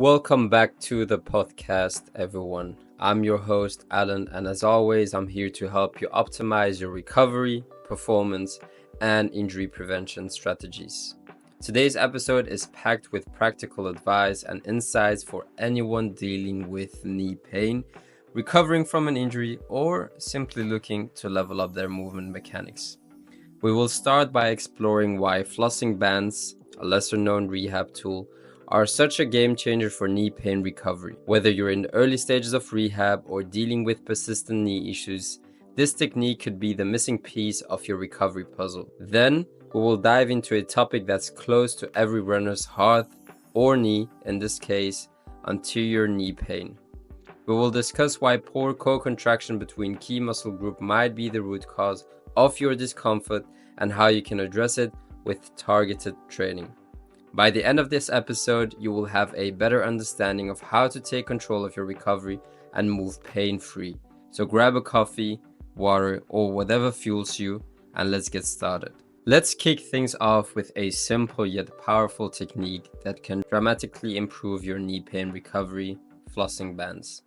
Welcome back to the podcast, everyone. I'm your host, Alan, and as always, I'm here to help you optimize your recovery, performance, and injury prevention strategies. Today's episode is packed with practical advice and insights for anyone dealing with knee pain, recovering from an injury, or simply looking to level up their movement mechanics. We will start by exploring why flossing bands, a lesser known rehab tool, are such a game changer for knee pain recovery. Whether you're in the early stages of rehab or dealing with persistent knee issues, this technique could be the missing piece of your recovery puzzle. Then, we will dive into a topic that's close to every runner's heart or knee, in this case, anterior knee pain. We will discuss why poor co-contraction between key muscle group might be the root cause of your discomfort and how you can address it with targeted training. By the end of this episode, you will have a better understanding of how to take control of your recovery and move pain-free. So grab a coffee, water, or whatever fuels you, and let's get started. Let's kick things off with a simple yet powerful technique that can dramatically improve your knee pain recovery: flossing bands.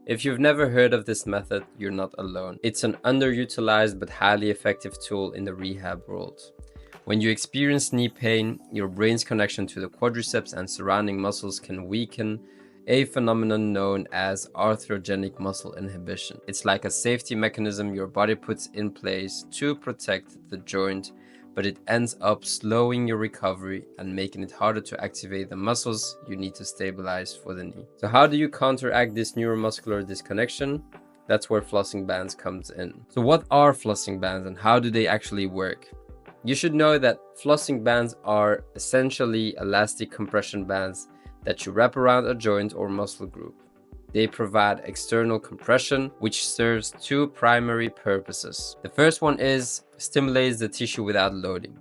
If you've never heard of this method, you're not alone. It's an underutilized but highly effective tool in the rehab world. When you experience knee pain, your brain's connection to the quadriceps and surrounding muscles can weaken, a phenomenon known as arthrogenic muscle inhibition. It's like a safety mechanism your body puts in place to protect the joint, but it ends up slowing your recovery and making it harder to activate the muscles you need to stabilize for the knee. So how do you counteract this neuromuscular disconnection? That's where flossing bands comes in. So what are flossing bands and how do they actually work? You should know that flossing bands are essentially elastic compression bands that you wrap around a joint or muscle group. They provide external compression, which serves two primary purposes. The first one is stimulates the tissue without loading.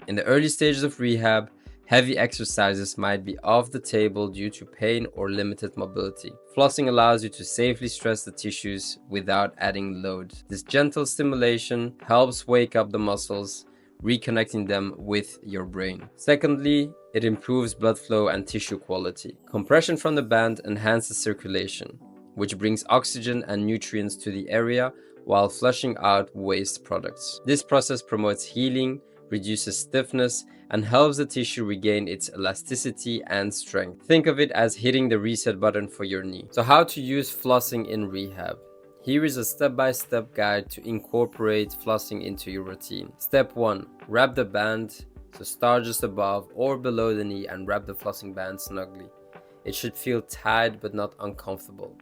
In the early stages of rehab, heavy exercises might be off the table due to pain or limited mobility. Flossing allows you to safely stress the tissues without adding load. This gentle stimulation helps wake up the muscles, reconnecting them with your brain. Secondly, it improves blood flow and tissue quality. Compression from the band enhances circulation, which brings oxygen and nutrients to the area while flushing out waste products. This process promotes healing, reduces stiffness, and helps the tissue regain its elasticity and strength. Think of it as hitting the reset button for your knee. So how to use flossing in rehab? Here is a step-by-step guide to incorporate flossing into your routine. Step 1. Wrap the band. So start just above or below the knee and wrap the flossing band snugly. It should feel tight but not uncomfortable.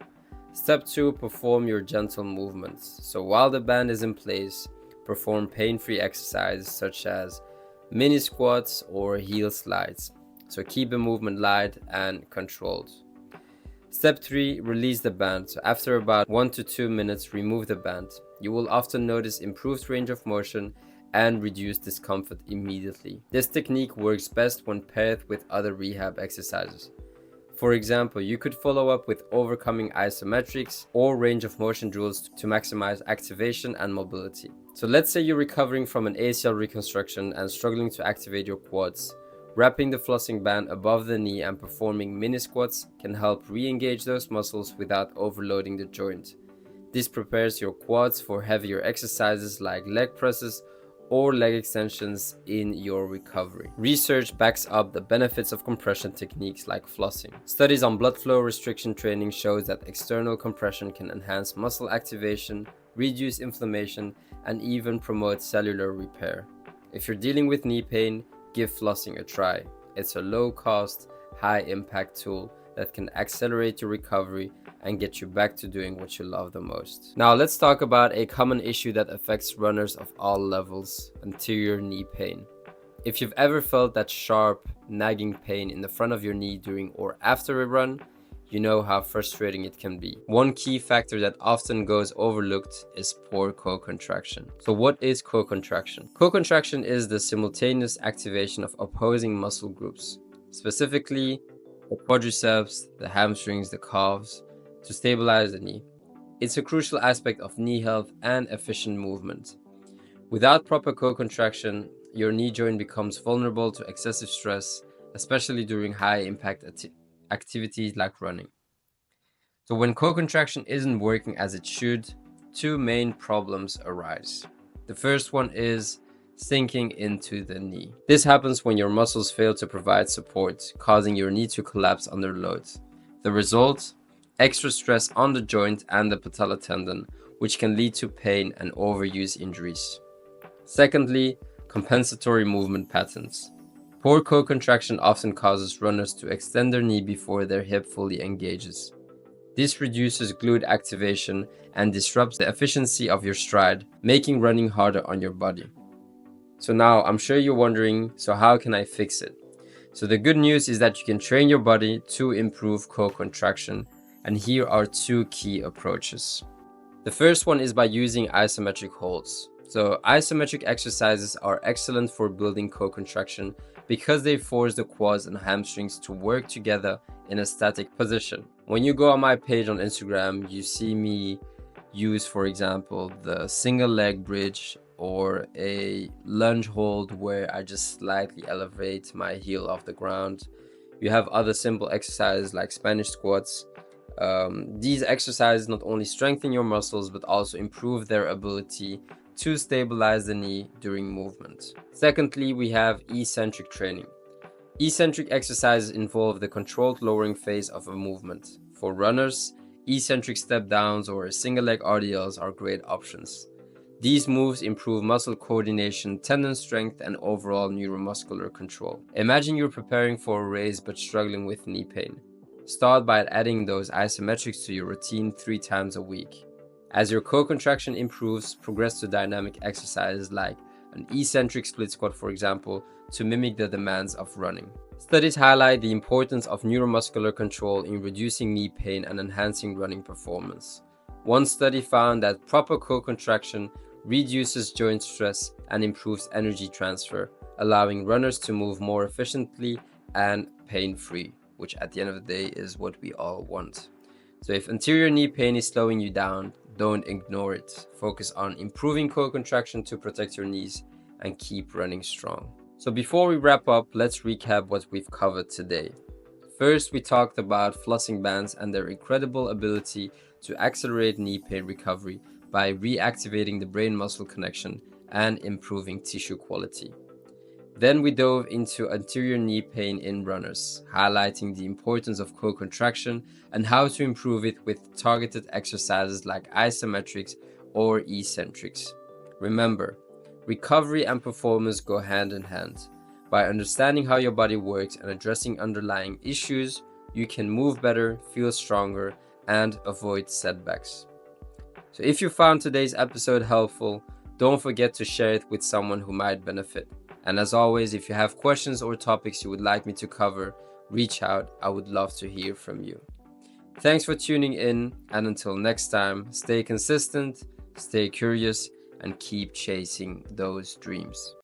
Step 2. Perform your gentle movements. So while the band is in place, perform pain-free exercises such as mini squats or heel slides. So keep the movement light and controlled. Step 3. Release the band. So after about 1 to 2 minutes, remove the band. You will often notice improved range of motion and reduced discomfort immediately. This technique works best when paired with other rehab exercises. For example, you could follow up with overcoming isometrics or range of motion drills to maximize activation and mobility. So let's say you're recovering from an ACL reconstruction and struggling to activate your quads. Wrapping the flossing band above the knee and performing mini squats can help re-engage those muscles without overloading the joint. This prepares your quads for heavier exercises like leg presses or leg extensions in your recovery. Research backs up the benefits of compression techniques like flossing. Studies on blood flow restriction training shows that external compression can enhance muscle activation, reduce inflammation, and even promote cellular repair. If you're dealing with knee pain, give flossing a try. It's a low-cost, high-impact tool that can accelerate your recovery and get you back to doing what you love the most. Now let's talk about a common issue that affects runners of all levels: anterior knee pain. If you've ever felt that sharp, nagging pain in the front of your knee during or after a run, you know how frustrating it can be. One key factor that often goes overlooked is poor co-contraction. So what is co-contraction? Co-contraction is the simultaneous activation of opposing muscle groups, specifically the quadriceps, the hamstrings, the calves, to stabilize the knee. It's a crucial aspect of knee health and efficient movement. Without proper co-contraction, your knee joint becomes vulnerable to excessive stress, especially during high-impact activities like running. So when co-contraction isn't working as it should, two main problems arise. The first one is sinking into the knee. This happens when your muscles fail to provide support, causing your knee to collapse under load. The result? Extra stress on the joint and the patellar tendon, which can lead to pain and overuse injuries. Secondly, compensatory movement patterns. Poor co-contraction often causes runners to extend their knee before their hip fully engages. This reduces glute activation and disrupts the efficiency of your stride, making running harder on your body. So now I'm sure you're wondering, so how can I fix it? So the good news is that you can train your body to improve co-contraction, and here are two key approaches. The first one is by using isometric holds. So isometric exercises are excellent for building co-contraction because they force the quads and hamstrings to work together in a static position. When you go on my page on Instagram, you see me use, for example, the single leg bridge or a lunge hold where I just slightly elevate my heel off the ground. You have other simple exercises like Spanish squats. These exercises not only strengthen your muscles but also improve their ability to stabilize the knee during movement. Secondly, we have eccentric training. Eccentric exercises involve the controlled lowering phase of a movement. For runners, eccentric step downs or single leg RDLs are great options. These moves improve muscle coordination, tendon strength, and overall neuromuscular control. Imagine you're preparing for a race but struggling with knee pain. Start by adding those isometrics to your routine 3 times a week. As your co-contraction improves, progress to dynamic exercises like an eccentric split squat, for example, to mimic the demands of running. Studies highlight the importance of neuromuscular control in reducing knee pain and enhancing running performance. One study found that proper co-contraction reduces joint stress and improves energy transfer, allowing runners to move more efficiently and pain-free, which at the end of the day is what we all want. So if anterior knee pain is slowing you down, don't ignore it. Focus on improving co-contraction to protect your knees and keep running strong. So before we wrap up, let's recap what we've covered today. First, we talked about flossing bands and their incredible ability to accelerate knee pain recovery by reactivating the brain-muscle connection and improving tissue quality. Then we dove into anterior knee pain in runners, highlighting the importance of co-contraction and how to improve it with targeted exercises like isometrics or eccentrics. Remember, recovery and performance go hand in hand. By understanding how your body works and addressing underlying issues, you can move better, feel stronger, and avoid setbacks. So if you found today's episode helpful, don't forget to share it with someone who might benefit. And as always, if you have questions or topics you would like me to cover, reach out. I would love to hear from you. Thanks for tuning in, and until next time, stay consistent, stay curious, and keep chasing those dreams.